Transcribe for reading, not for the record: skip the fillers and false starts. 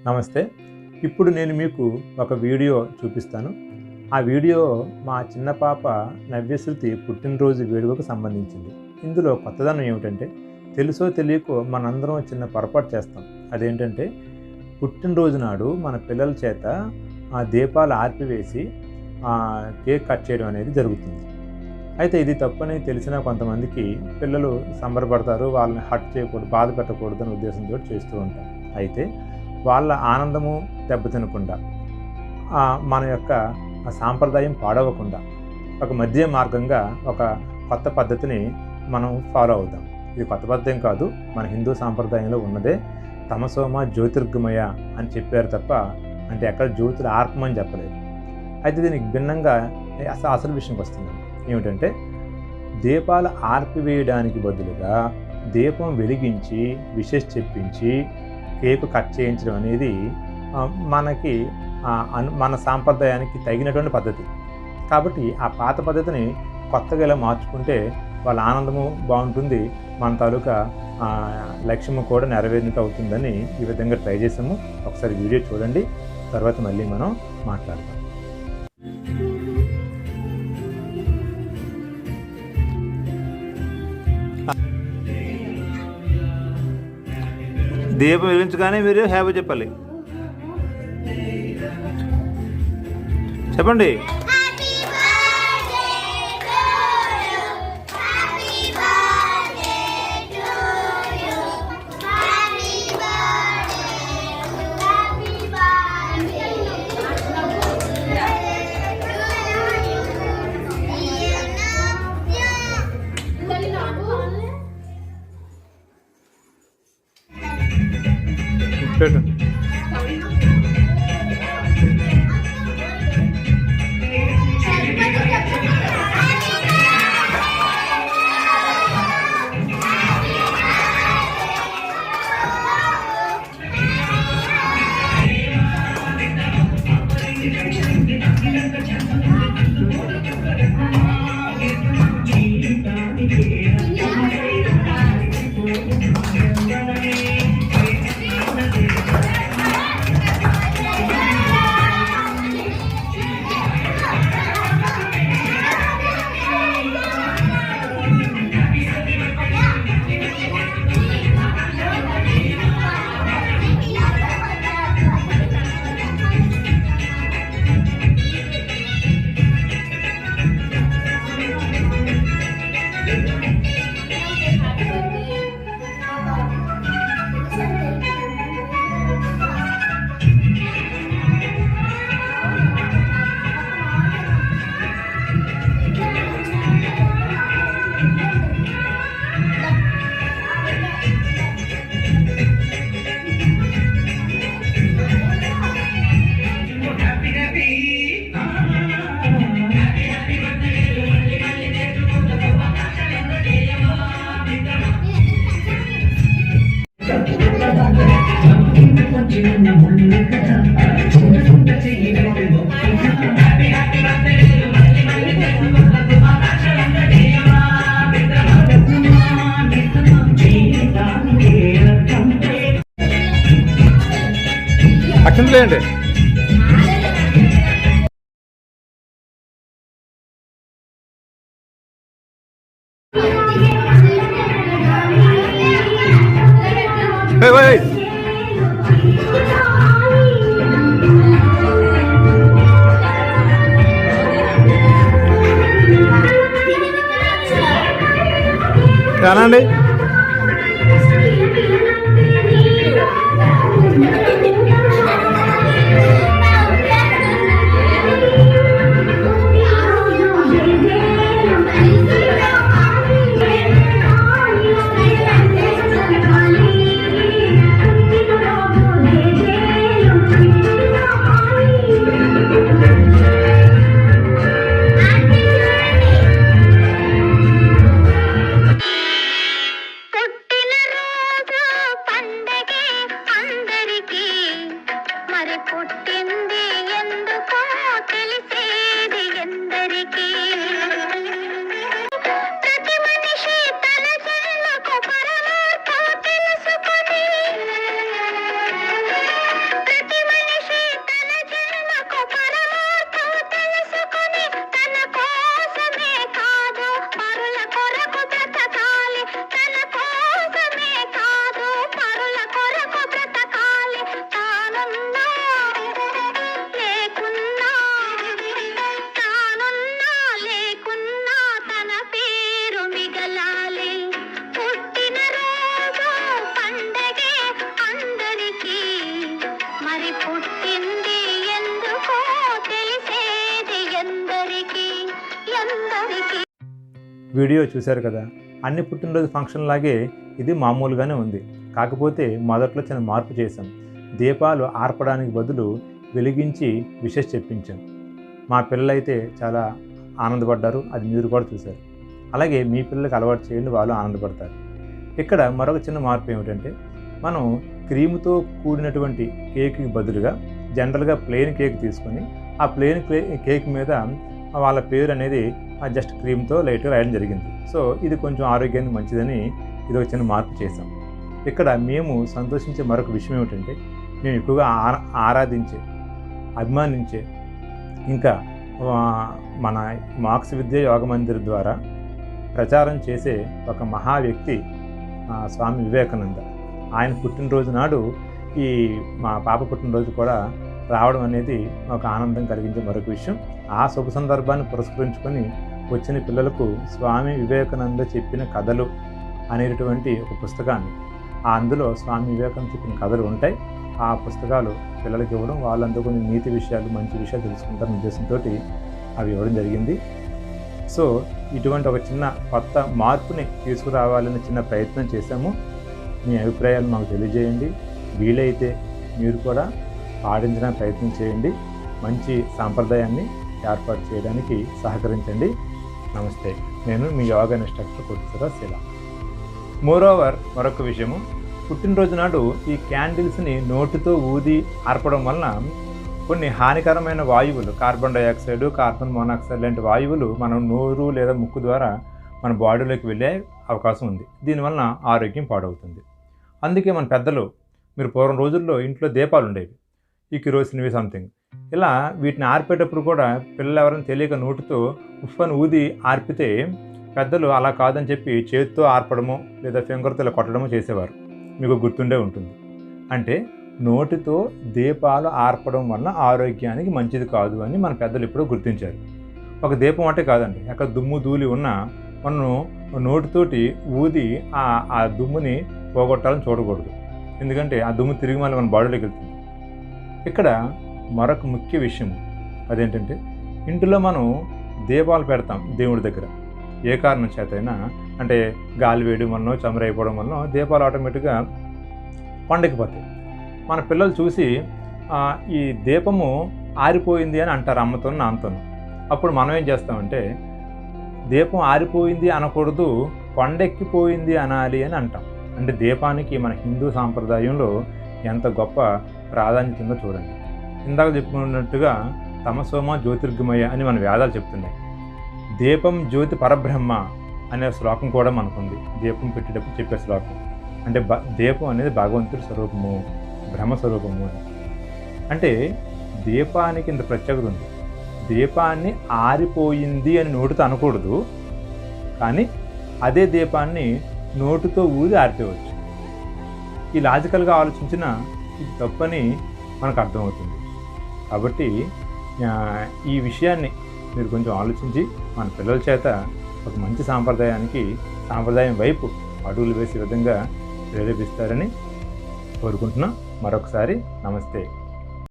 నమస్తే. ఇప్పుడు నేను మీకు ఒక వీడియో చూపిస్తాను. ఆ వీడియో మా చిన్న పాప నవ్యశ్రుతి పుట్టినరోజు వేడుకకు సంబంధించింది. ఇందులో కొత్తదనం ఏమిటంటే, తెలుసో తెలియకో మనందరం చిన్న పొరపాటు చేస్తాం. అదేంటంటే, పుట్టినరోజు నాడు మన పిల్లల చేత ఆ దీపాలు ఆర్పివేసి కేక్ కట్ చేయడం అనేది జరుగుతుంది. అయితే ఇది తప్పని తెలిసిన కొంతమందికి పిల్లలు సంబరపడతారు, వాళ్ళని హర్ట్ చేయకూడదు, బాధ పెట్టకూడదు అనే ఉద్దేశంతో చేస్తూ ఉంటారు. అయితే వాళ్ళ ఆనందము దెబ్బతినకుండా, మన యొక్క సాంప్రదాయం పాడవకుండా ఒక మధ్య మార్గంగా ఒక కొత్త పద్ధతిని మనం ఫాలో అవుతాం. ఇది కొత్త పద్ధతి కాదు, మన హిందూ సాంప్రదాయంలో ఉన్నదే. తమసోమ జ్యోతిర్గమయ అని చెప్పారు తప్ప, అంటే ఎక్కడ జ్యోతులు ఆర్పమని చెప్పలేదు. అయితే దీనికి భిన్నంగా అసలు విషయంకి వస్తుంది. ఏమిటంటే, దీపాలు ఆర్పివేయడానికి బదులుగా దీపం వెలిగించి విషెస్ చెప్పించి కేకు కట్ చేయించడం అనేది మనకి మన సాంప్రదాయానికి తగినటువంటి పద్ధతి. కాబట్టి ఆ పాత పద్ధతిని కొత్తగా ఇలా మార్చుకుంటే వాళ్ళ ఆనందము బాగుంటుంది, మన తాలూకా లక్ష్యము కూడా నెరవేరినట్టు అవుతుందని ఈ విధంగా ట్రై చేసాము. ఒకసారి వీడియో చూడండి, తర్వాత మళ్ళీ మనం మాట్లాడతాం. దీపం వెలిగించగానే మీరు హ్యాపీ చెప్పాలి. చెప్పండి. పెట్టు. అక్షంతలేండి. కానండి. మరి పుట్టింది ఎందుకో తెలిసేది ఎందరికీ ఎందరికీ. వీడియో చూశారు కదా, అన్ని పుట్టినరోజు ఫంక్షన్ లాగే ఇది మామూలుగానే ఉంది. కాకపోతే మొదట్లో చిన్న మార్పు చేశాం. దీపాలు ఆర్పడానికి బదులు వెలిగించి విషెస్ చెప్పించాం. మా పిల్లలైతే చాలా ఆనందపడ్డారు. అది మీరు కూడా చూశారు. అలాగే మీ పిల్లలకి అలవాటు చేయండి, వాళ్ళు ఆనందపడతారు. ఇక్కడ మరొక చిన్న మార్పు ఏమిటంటే, మనం క్రీముతో కూడినటువంటి కేక్కి బదులుగా జనరల్గా ప్లెయిన్ కేక్ తీసుకొని ఆ ప్లెయిన్ కేక్ మీద వాళ్ళ పేరు అనేది జస్ట్ క్రీమ్తో లైట్గా రాయడం జరిగింది. సో ఇది కొంచెం ఆరోగ్యానికి మంచిదని ఇది ఒక చిన్న మార్పు చేసాం. ఇక్కడ మేము సంతోషించే మరొక విషయం ఏమిటంటే, మేము ఎక్కువగా ఆరాధించే, అభిమానించే, ఇంకా మన మార్క్స్ విద్య యోగ మందిర్ ద్వారా ప్రచారం చేసే ఒక మహా వ్యక్తి స్వామి వివేకానంద. ఆయన పుట్టినరోజు నాడు ఈ మా పాప పుట్టినరోజు కూడా రావడం అనేది ఒక ఆనందం కలిగించే మరొక విషయం. ఆ శుభ సందర్భాన్ని పురస్కరించుకొని వచ్చిన పిల్లలకు స్వామి వివేకానంద చెప్పిన కథలు అనేటువంటి ఒక పుస్తకాన్ని, అందులో స్వామి వివేకానంద చెప్పిన కథలు ఉంటాయి. ఆ పుస్తకాలు పిల్లలకి ఇవ్వడం, వాళ్ళంతా కొన్ని నీతి విషయాలు, మంచి విషయాలు తెలుసుకుంటారనే ఉద్దేశంతో అవి ఇవ్వడం జరిగింది. సో ఇటువంటి ఒక చిన్న కొత్త మార్పుని తీసుకురావాలని చిన్న ప్రయత్నం చేశాము. మీ అభిప్రాయాలు మాకు తెలియజేయండి. వీలైతే మీరు కూడా పాటించడానికి ప్రయత్నం చేయండి. మంచి సాంప్రదాయాన్ని ఏర్పాటు చేయడానికి సహకరించండి. నమస్తే. నేను మీ యోగా ఇన్స్ట్రక్టర్ కొట్టిసరా శిల. మోరోవర్ మరొక విషయము, పుట్టినరోజు నాడు ఈ క్యాండిల్స్ని నోటితో ఊది ఆర్పడం వలన కొన్ని హానికరమైన వాయువులు, కార్బన్ డైఆక్సైడ్, కార్బన్ మోనాక్సైడ్ లాంటి వాయువులు మనం నోరు లేదా ముక్కు ద్వారా మన బాడీలోకి వెళ్ళే అవకాశం ఉంది. దీనివలన ఆరోగ్యం పాడవుతుంది. అందుకే మన పెద్దలు, మీరు పూర్వం రోజుల్లో ఇంట్లో దీపాలు ఉండేవి, ఈ కిరోసిన్వి సంథింగ్, ఇలా వీటిని ఆర్పేటప్పుడు కూడా పిల్లలు ఎవరైనా తెలియక నోటితో ఉఫ్ఫని ఊది ఆర్పితే పెద్దలు అలా కాదని చెప్పి చేతితో ఆర్పడము లేదా ఫింగర్తో ఇలా కొట్టడము చేసేవారు. మీకు గుర్తుండే ఉంటుంది. అంటే నోటితో దీపాలు ఆర్పడం వలన ఆరోగ్యానికి మంచిది కాదు అని మన పెద్దలు ఇప్పుడు గుర్తించారు. ఒక దీపం అంటే కాదండి, అక్కడ దుమ్ము ధూళి ఉన్నా మనం నోటితోటి ఊది ఆ దుమ్ముని పోగొట్టాలని చూడకూడదు. ఎందుకంటే ఆ దుమ్ము తిరిగి మళ్ళీ మన బాడీలోకి వెళ్తుంది. ఇక్కడ మరొక ముఖ్య విషయం అదేంటంటే, ఇంటిలో మనం దీపాలు పెడతాం దేవుడి దగ్గర. ఏ కారణం చేతైనా, అంటే గాలి వేయడం వలన, చమురు అయిపోవడం వలన దీపాలు ఆటోమేటిక్గా కొండెక్కిపోతాయి. మన పిల్లలు చూసి ఈ దీపము ఆరిపోయింది అని అంటారు అమ్మతో, నాన్నతో. అప్పుడు మనం ఏం చేస్తామంటే, దీపం ఆరిపోయింది అనకూడదు, కొండెక్కిపోయింది అనాలి అని అంటాం. అంటే దీపానికి మన హిందూ సాంప్రదాయంలో ఎంత గొప్ప ప్రాధాన్యత ఉందో చూడండి. ఇందాక చెప్పుకున్నట్టుగా తమసోమ జ్యోతిర్గమయ అని మన వేదాలు చెప్తున్నాయి. దీపం జ్యోతి పరబ్రహ్మ అనే శ్లోకం కూడా మనకుంది. దీపం పెట్టేటప్పుడు చెప్పే శ్లోకం. అంటే దీపం అనేది భగవంతుడి స్వరూపము, బ్రహ్మస్వరూపము అని. అంటే దీపానికి ఇంత ప్రత్యేకత ఉంది. దీపాన్ని ఆరిపోయింది అని నోటితో అనకూడదు, కానీ అదే దీపాన్ని నోటితో ఊది ఆర్పేయవచ్చు. ఈ లాజికల్గా ఆలోచించిన ఇది తప్పని మనకు అర్థమవుతుంది. కాబట్టి ఈ విషయాన్ని మీరు కొంచెం ఆలోచించి మన పిల్లల చేత ఒక మంచి సాంప్రదాయం వైపు అడుగులు వేసే విధంగా ప్రేరేపిస్తారని కోరుకుంటున్నాం. మరొకసారి నమస్తే.